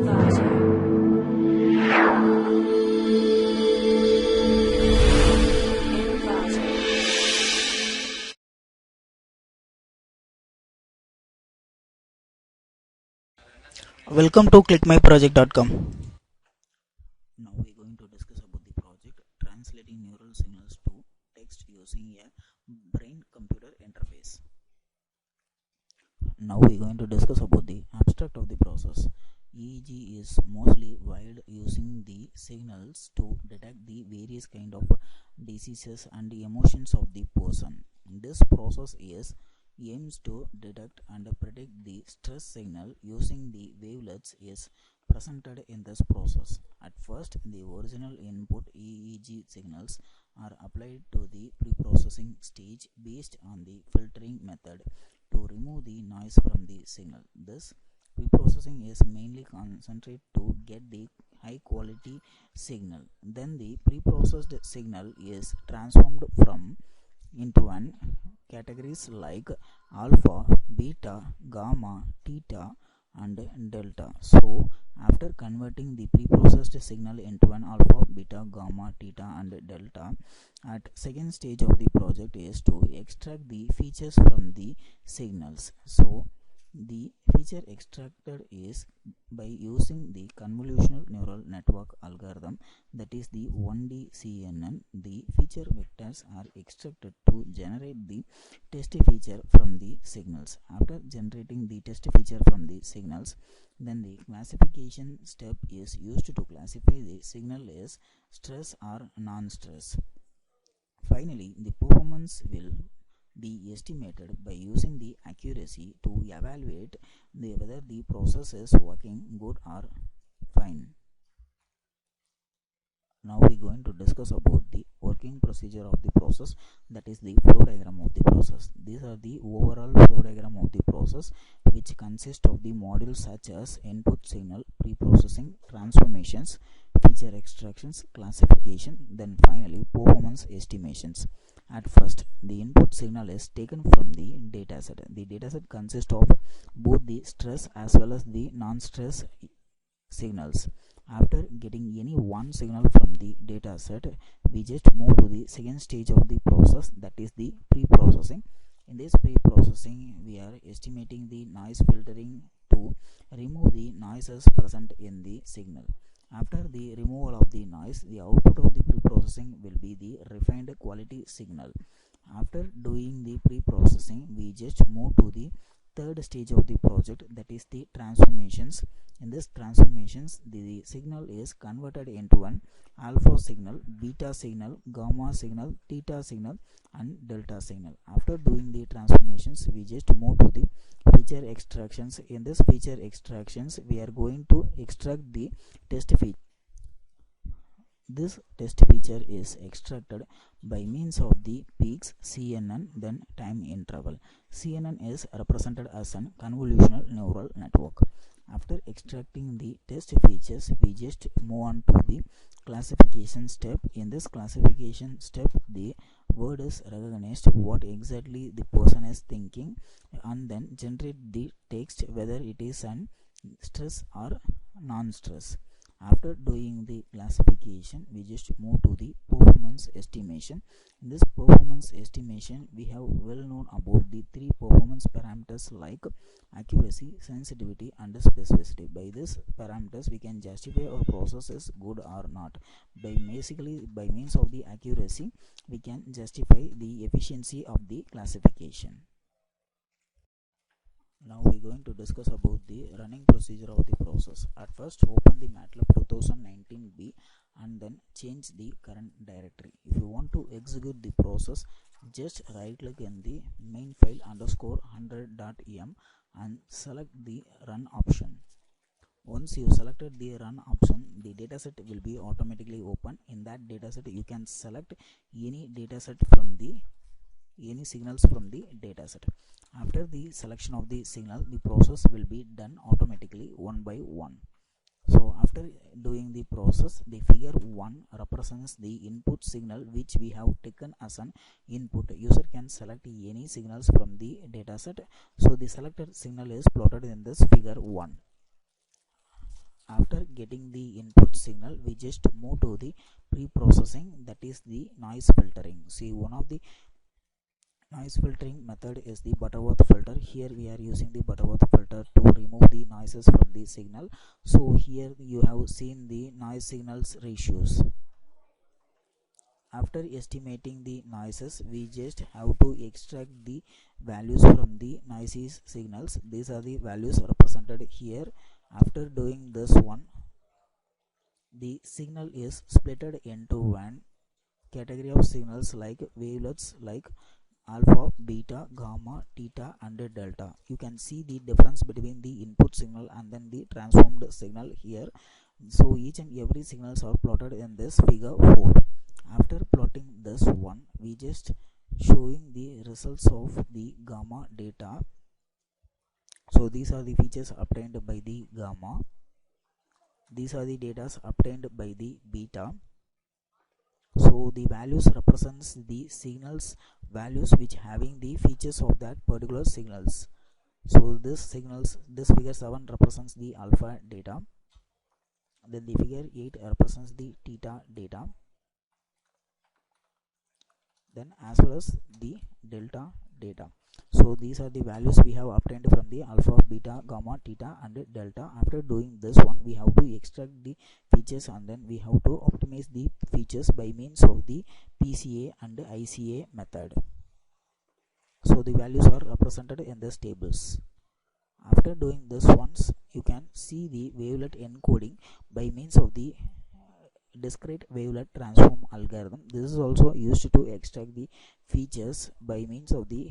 Welcome to ClickMyProject.com. Now we are going to discuss about the project translating neural signals to text using a brain-computer interface. Now we are going to discuss about the abstract of the process. EEG is mostly wired using the signals to detect the various kind of diseases and emotions of the person. This process aims to detect and predict the stress signal using the wavelets is presented in this process. At first, the original input EEG signals are applied to the preprocessing stage based on the filtering method to remove the noise from the signal. This preprocessing is mainly concentrated to get the high quality signal. Then the preprocessed signal is transformed into an categories like alpha, beta, gamma, theta and delta. So after converting the preprocessed signal into an alpha, beta, gamma, theta and delta, at second stage of the project is to extract the features from the signals. So the feature extracted is by using the convolutional neural network algorithm, that is the 1D CNN. The feature vectors are extracted to generate the test feature from the signals. After generating the test feature from the signals, then the classification step is used to classify the signal as stress or non-stress. Finally, the performance will be estimated by using the accuracy to evaluate whether the process is working good or fine. Now we are going to discuss about the working procedure of the process, that is the flow diagram of the process. These are the overall flow diagram of the process, which consists of the modules such as input signal, preprocessing, transformations, feature extractions, classification, then finally performance estimations. At first, the input signal is taken from the dataset. The dataset consists of both the stress as well as the non-stress signals. After getting any one signal from the dataset, we just move to the second stage of the process, that is the pre-processing. In this pre-processing, we are estimating the noise filtering to remove the noises present in the signal. After the removal of the noise, the output of the pre-processing will be the refined quality signal. After doing the pre-processing, we just move to the third stage of the project, that is the transformations. In this transformations, the signal is converted into an alpha signal, beta signal, gamma signal, theta signal and delta signal. After doing the transformations, we just move to the feature extractions. In this feature extractions, we are going to extract the test feature. This test feature is extracted by means of the peaks, CNN, then time interval. CNN is represented as an convolutional neural network. After extracting the test features, we just move on to the classification step. In this classification step, the word is recognized what exactly the person is thinking and then generate the text whether it is an stress or non-stress. After doing the classification, we just move to the performance estimation. In this performance estimation, we have well known about the three performance parameters like accuracy, sensitivity and specificity. By these parameters, we can justify our process is good or not. By means of the accuracy, we can justify the efficiency of the classification. Now we are going to discuss about the running procedure of the process. At first, open the Matlab 2019B and then change the current directory. If you want to execute the process, just right click in the main file _100.m and select the run option. Once you selected the run option, the dataset will be automatically open. In that dataset, you can select any signals from the dataset. After the selection of the signal, the process will be done automatically one by one. So after doing the process, the figure 1 represents the input signal which we have taken as an input. User can select any signals from the dataset. So the selected signal is plotted in this figure 1. After getting the input signal, we just move to the pre-processing, that is the noise filtering. See, one of the noise filtering method is the Butterworth filter. Here we are using the Butterworth filter to remove the noises from the signal. So here you have seen the noise signals ratios. After estimating the noises, we just have to extract the values from the noisy signals. These are the values represented here. After doing this one, the signal is splitted into one category of signals like wavelets like alpha, beta, gamma, theta and delta. You can see the difference between the input signal and then the transformed signal here. So each and every signals are plotted in this figure 4. After plotting this one, we just showing the results of the gamma data. So these are the features obtained by the gamma. These are the data obtained by the beta. So the values represents the signals values which having the features of that particular signals. So this figure 7 represents the alpha data, then the figure 8 represents the theta data, then as well as the delta data. So these are the values we have obtained from the alpha, beta, gamma, theta and delta. After doing this one, we have to extract the features and then we have to optimize the features by means of the PCA and ICA method. So the values are represented in these tables. After doing this once, you can see the wavelet encoding by means of the discrete wavelet transform algorithm. This is also used to extract the features by means of the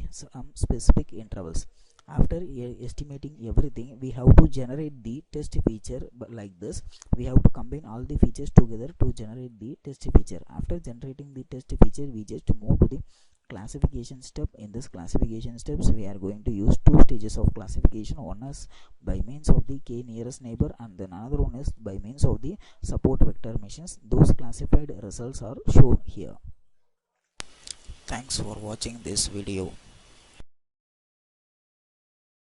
specific intervals. After estimating everything, we have to generate the test feature like this. We have to combine all the features together to generate the test feature. After generating the test feature, we just move to the classification step. In this classification steps, we are going to use two stages of classification. One is by means of the k nearest neighbor and then another one is by means of the support vector machines. Those classified results are shown here. Thanks for watching this video.